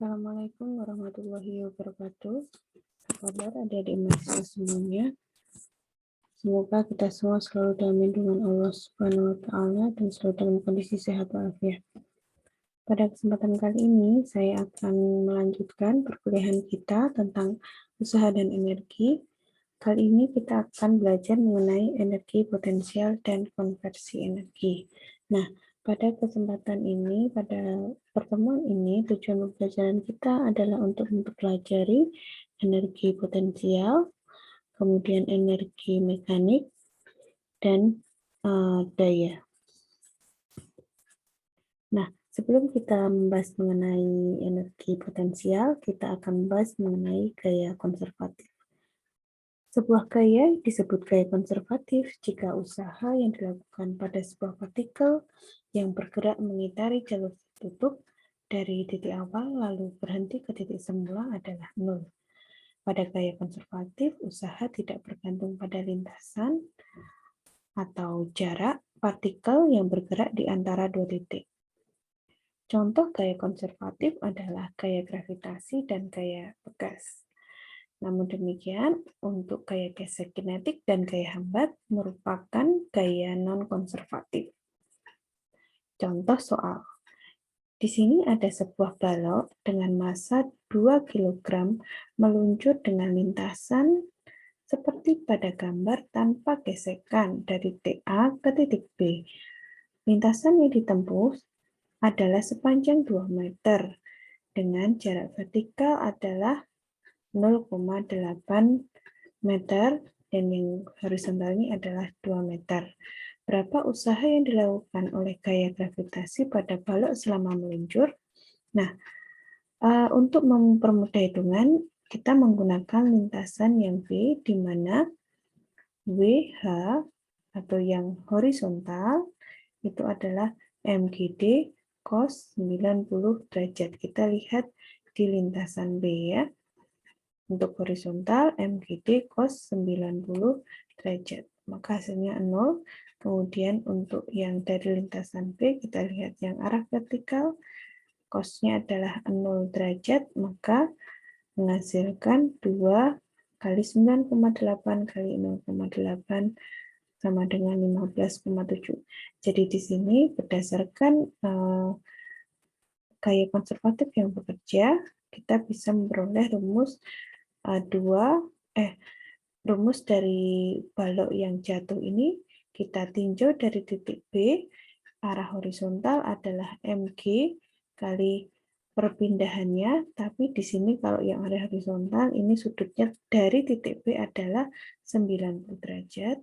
Assalamualaikum warahmatullahi wabarakatuh. Apa kabar adik-adik mahasiswa semuanya? Semoga kita semua selalu dalam lindungan Allah Subhanahu wa Ta'ala dan selalu dalam kondisi sehat walafiat. Pada kesempatan kali ini, saya akan melanjutkan perkuliahan kita tentang usaha dan energi. Kali ini kita akan belajar mengenai energi potensial dan konversi energi. Nah, pada kesempatan ini, pada pertemuan ini, tujuan pembelajaran kita adalah untuk mempelajari energi potensial, kemudian energi mekanik, dan daya. Nah, sebelum kita membahas mengenai energi potensial, kita akan membahas mengenai gaya konservatif. Sebuah gaya disebut gaya konservatif jika usaha yang dilakukan pada sebuah partikel yang bergerak mengitari jalur tertutup dari titik awal lalu berhenti ke titik semula adalah nol. Pada gaya konservatif, usaha tidak bergantung pada lintasan atau jarak partikel yang bergerak di antara dua titik. Contoh gaya konservatif adalah gaya gravitasi dan gaya bekas. Namun demikian, untuk gaya gesek kinetik dan gaya hambat merupakan gaya non-konservatif. Contoh soal. Di sini ada sebuah balok dengan massa 2 kg meluncur dengan lintasan seperti pada gambar tanpa gesekan dari titik A ke titik B. Lintasan yang ditempuh adalah sepanjang 2 meter dengan jarak vertikal adalah 0,8 meter dan yang horizontalnya adalah 2 meter. Berapa usaha yang dilakukan oleh gaya gravitasi pada balok selama meluncur? Nah, untuk mempermudah hitungan, kita menggunakan lintasan yang B, di mana WH atau yang horizontal itu adalah MGD cos 90 derajat. Kita lihat di lintasan B ya. Untuk horizontal, MGD cos 90 derajat. Maka hasilnya 0. Kemudian untuk yang dari lintasan B, kita lihat yang arah vertikal, cosnya adalah 0 derajat, maka menghasilkan 2 kali 9,8 kali 0,8 sama dengan 15,7. Jadi di sini berdasarkan gaya konservatif yang bekerja, kita bisa memperoleh rumus dari balok yang jatuh ini. Kita tinjau dari titik B, arah horizontal adalah MG kali perpindahannya, tapi di sini kalau yang arah horizontal ini sudutnya dari titik B adalah 90 derajat.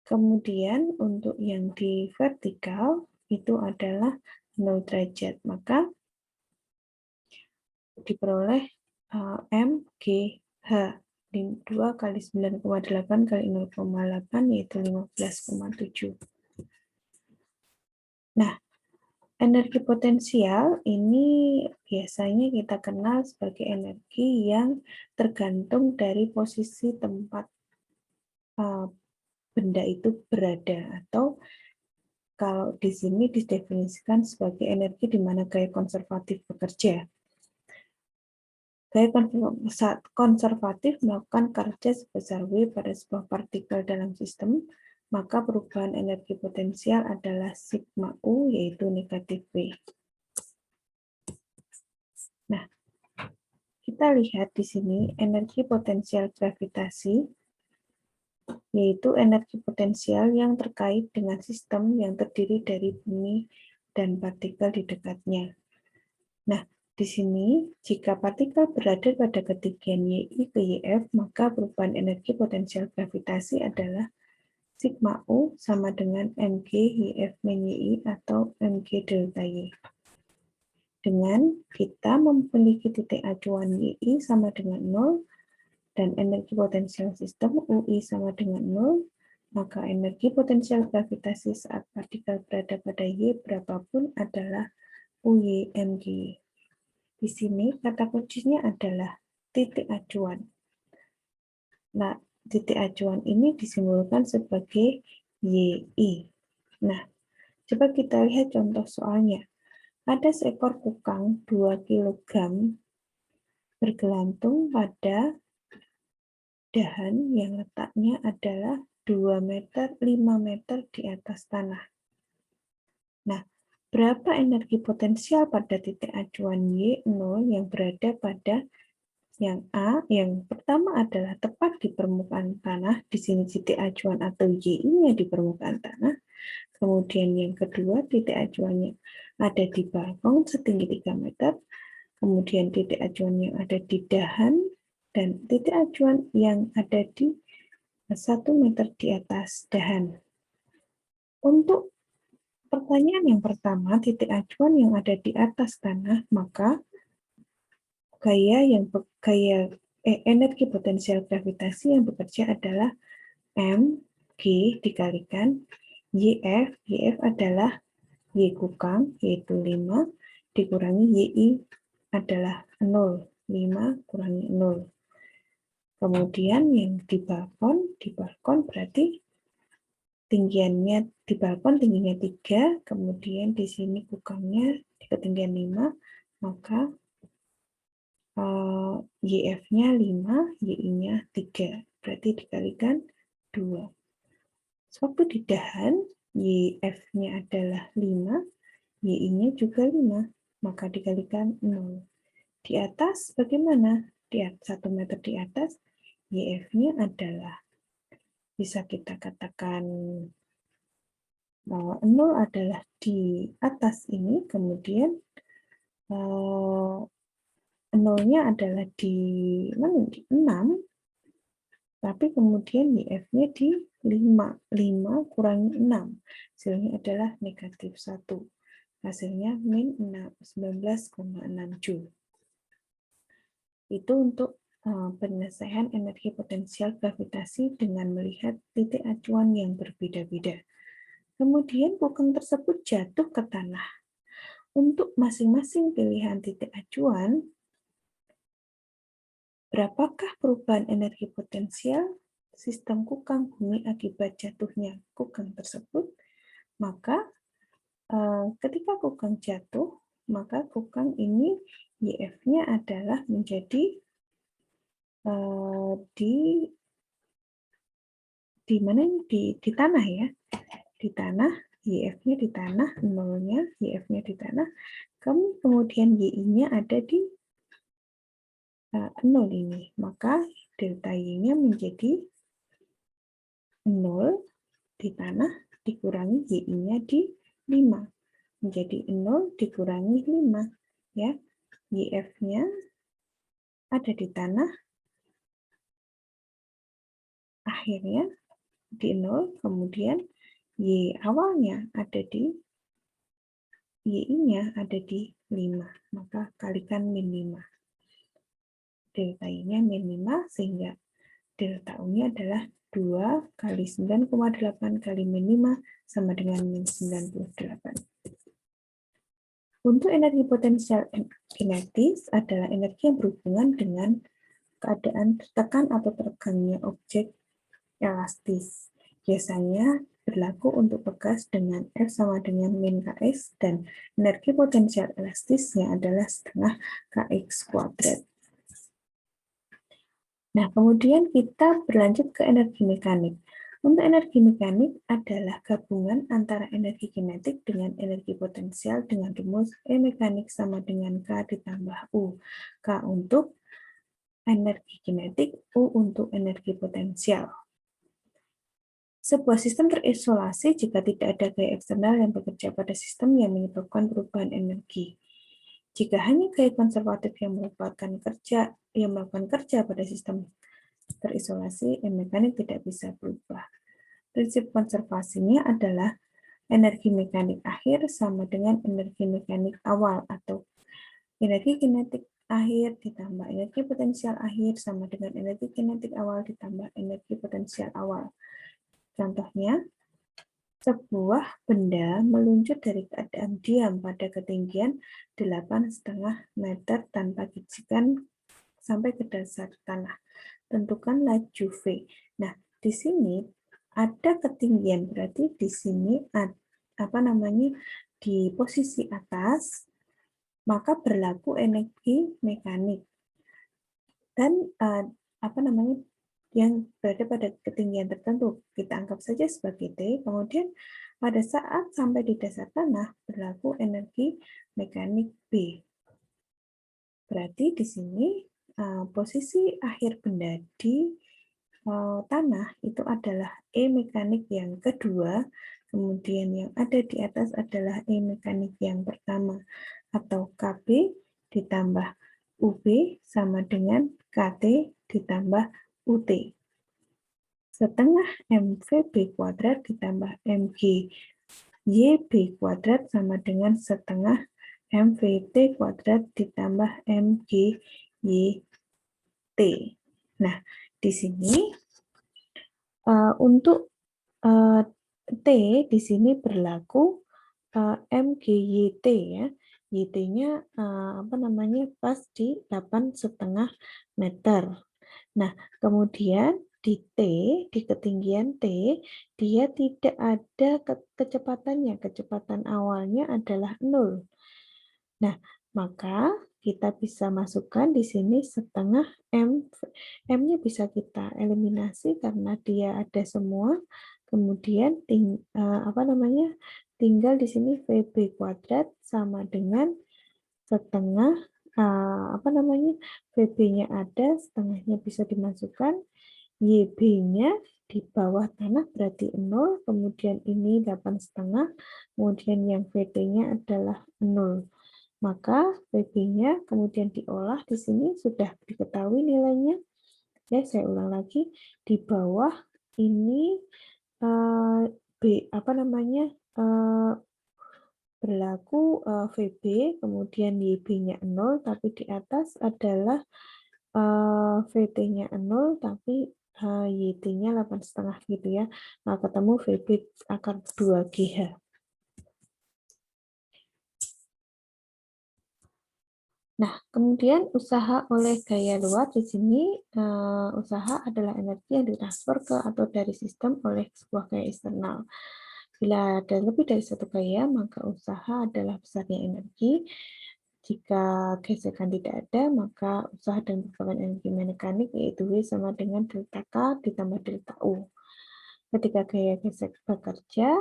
Kemudian untuk yang di vertikal itu adalah 0 derajat, maka diperoleh MGH 2 kali 9,8 kali 0,8 yaitu 15,7. Nah, energi potensial ini biasanya kita kenal sebagai energi yang tergantung dari posisi tempat benda itu berada, atau kalau di sini didefinisikan sebagai energi di mana gaya konservatif bekerja. Gaya konservatif melakukan kerja sebesar W pada sebuah partikel dalam sistem, maka perubahan energi potensial adalah sigma U, yaitu negatif W. Nah, kita lihat di sini energi potensial gravitasi, yaitu energi potensial yang terkait dengan sistem yang terdiri dari bumi dan partikel di dekatnya. Nah, di sini, jika partikel berada pada ketinggian YI ke YF, maka perubahan energi potensial gravitasi adalah sigma U sama dengan mg YF min YI atau mg delta Y. Dengan kita memiliki titik acuan YI sama dengan 0, dan energi potensial sistem UI sama dengan 0, maka energi potensial gravitasi saat partikel berada pada Y berapapun adalah UY mg. Di sini kata kuncinya adalah titik acuan. Nah, titik acuan ini disimbolkan sebagai YI. Nah, coba kita lihat contoh soalnya. Ada seekor kukang 2 kilogram bergelantung pada dahan yang letaknya adalah 2 meter, 5 meter di atas tanah. Nah, berapa energi potensial pada titik acuan Y0 yang berada pada yang A? Yang pertama adalah tepat di permukaan tanah, di sini titik acuan atau Y-nya di permukaan tanah. Kemudian yang kedua, titik acuannya ada di balkon setinggi 3 meter. Kemudian titik acuan yang ada di dahan, dan titik acuan yang ada di 1 meter di atas dahan. Untuk pertanyaan yang pertama, titik acuan yang ada di atas tanah, maka energi potensial gravitasi yang bekerja adalah mg dikalikan YF. YF adalah Y kukang, yaitu 5, dikurangi YI adalah 0. 5 kurangi 0. Kemudian yang di balkon berarti tinggiannya di balkon tingginya 3, kemudian di sini kukangnya di ketinggian 5, maka YF-nya 5, YI-nya 3. Berarti dikalikan 2. Sewaktu di dahan, YF-nya adalah 5, YI-nya juga 5, maka dikalikan 0. Di atas bagaimana? Di 1 meter di atas, YF-nya adalah, bisa kita katakan 0 adalah di atas ini, kemudian 0-nya adalah di 6, tapi kemudian YF-nya di 5. 5 kurangi 6, hasilnya adalah negatif 1. Hasilnya min 19,6 Joule. Itu untuk penyelesaian energi potensial gravitasi dengan melihat titik acuan yang berbeda-beda. Kemudian kukang tersebut jatuh ke tanah. Untuk masing-masing pilihan titik acuan, berapakah perubahan energi potensial sistem kukang bumi akibat jatuhnya kukang tersebut? Maka ketika kukang jatuh, maka kukang ini YF-nya adalah menjadi di mana ini? Di tanah ya. Di tanah, YF-nya di tanah, 0-nya YF-nya di tanah. Kemudian YI-nya ada di 0 ini. Maka delta Y-nya menjadi 0 di tanah dikurangi YI-nya di 5. Menjadi 0 dikurangi 5. Ya. YF-nya ada di tanah, akhirnya di 0, kemudian Y awalnya ada di YI-nya ada di 5, maka kalikan min 5. Delta Y-nya min 5, sehingga delta U-nya adalah 2 kali 9,8 kali min 5 sama dengan min 98. Untuk energi potensial kinetis adalah energi yang berhubungan dengan keadaan tertekan atau teregangnya objek elastis. Biasanya berlaku untuk bekas dengan F sama dengan min Kx, dan energi potensial elastisnya adalah setengah Kx kuadrat. Nah, kemudian kita berlanjut ke energi mekanik. Untuk energi mekanik adalah gabungan antara energi kinetik dengan energi potensial dengan rumus E mekanik sama dengan K ditambah U. K untuk energi kinetik, U untuk energi potensial. Sebuah sistem terisolasi jika tidak ada gaya eksternal yang bekerja pada sistem yang menyebabkan perubahan energi. Jika hanya gaya konservatif yang melakukan kerja pada sistem terisolasi, mekanik tidak bisa berubah. Prinsip konservasinya adalah energi mekanik akhir sama dengan energi mekanik awal, atau energi kinetik akhir ditambah energi potensial akhir sama dengan energi kinetik awal ditambah energi potensial awal. Contohnya, sebuah benda meluncur dari keadaan diam pada ketinggian 8,5 meter tanpa gigikan sampai ke dasar tanah. Tentukan laju V. Nah, di sini ada ketinggian, berarti di sini di posisi atas maka berlaku energi mekanik. Dan yang berada pada ketinggian tertentu kita anggap saja sebagai T, kemudian pada saat sampai di dasar tanah berlaku energi mekanik B. Berarti di sini posisi akhir benda di tanah itu adalah E mekanik yang kedua, kemudian yang ada di atas adalah E mekanik yang pertama, atau KB ditambah UB sama dengan KT ditambah UT. Setengah MVB kuadrat ditambah MG YB kuadrat sama dengan setengah MVT kuadrat ditambah MG YT. Nah, di sini untuk T di sini berlaku MGYT ya. YT-nya pas di 8,5 meter. Nah, kemudian di T, di ketinggian T, dia tidak ada kecepatannya. Kecepatan awalnya adalah 0. Nah, maka kita bisa masukkan di sini setengah M. M-nya bisa kita eliminasi karena dia ada semua. Kemudian tinggal di sini VB kuadrat sama dengan setengah VB-nya ada, setengahnya bisa dimasukkan, YB-nya di bawah tanah berarti 0, kemudian ini 8,5, kemudian yang VT-nya adalah 0. Maka VB-nya kemudian diolah di sini sudah diketahui nilainya. Ya, saya ulang lagi, di bawah ini berlaku VB, kemudian YB-nya 0, tapi di atas adalah VT-nya 0, tapi YT-nya 8,5 gitu ya. Nah, ketemu VB akar 2GH. Nah, kemudian usaha oleh gaya luar di sini, usaha adalah energi yang ditransfer ke atau dari sistem oleh sebuah gaya eksternal. Bila ada lebih dari satu gaya, maka usaha adalah besarnya energi. Jika gesekan tidak ada, maka usaha dan perkembangan energi mekanik yaitu W sama dengan delta K ditambah delta U. Ketika gaya gesek bekerja,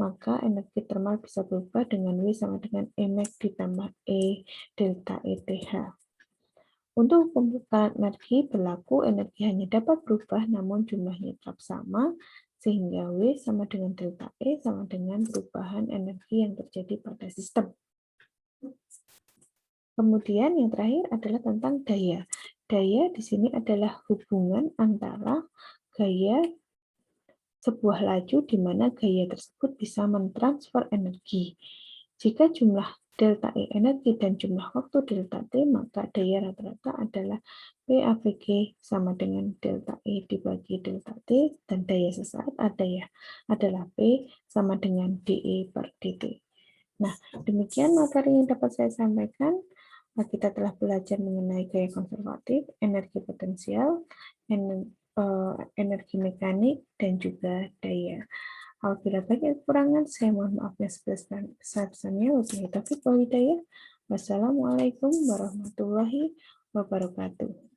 maka energi termal bisa berubah dengan W sama dengan Mx ditambah E delta ETH. Untuk pembukaan energi berlaku energi hanya dapat berubah namun jumlahnya tetap sama, sehingga W sama dengan delta E sama dengan perubahan energi yang terjadi pada sistem. Kemudian yang terakhir adalah tentang daya. Daya di sini adalah hubungan antara gaya sebuah laju di mana gaya tersebut bisa mentransfer energi. Jika jumlah delta E energi dan jumlah waktu delta T, maka daya rata-rata adalah PAVG sama dengan delta E dibagi delta T, dan daya sesaat adalah P sama dengan dE per dt. Nah, demikian materi yang dapat saya sampaikan. Kita telah belajar mengenai gaya konservatif, energi potensial, energi mekanik, dan juga daya. Apabila banyak kekurangan, saya mohon maaf yang sebesar-besarnya. Wabillahi taufiq wal hidayah. Wassalamualaikum warahmatullahi wabarakatuh.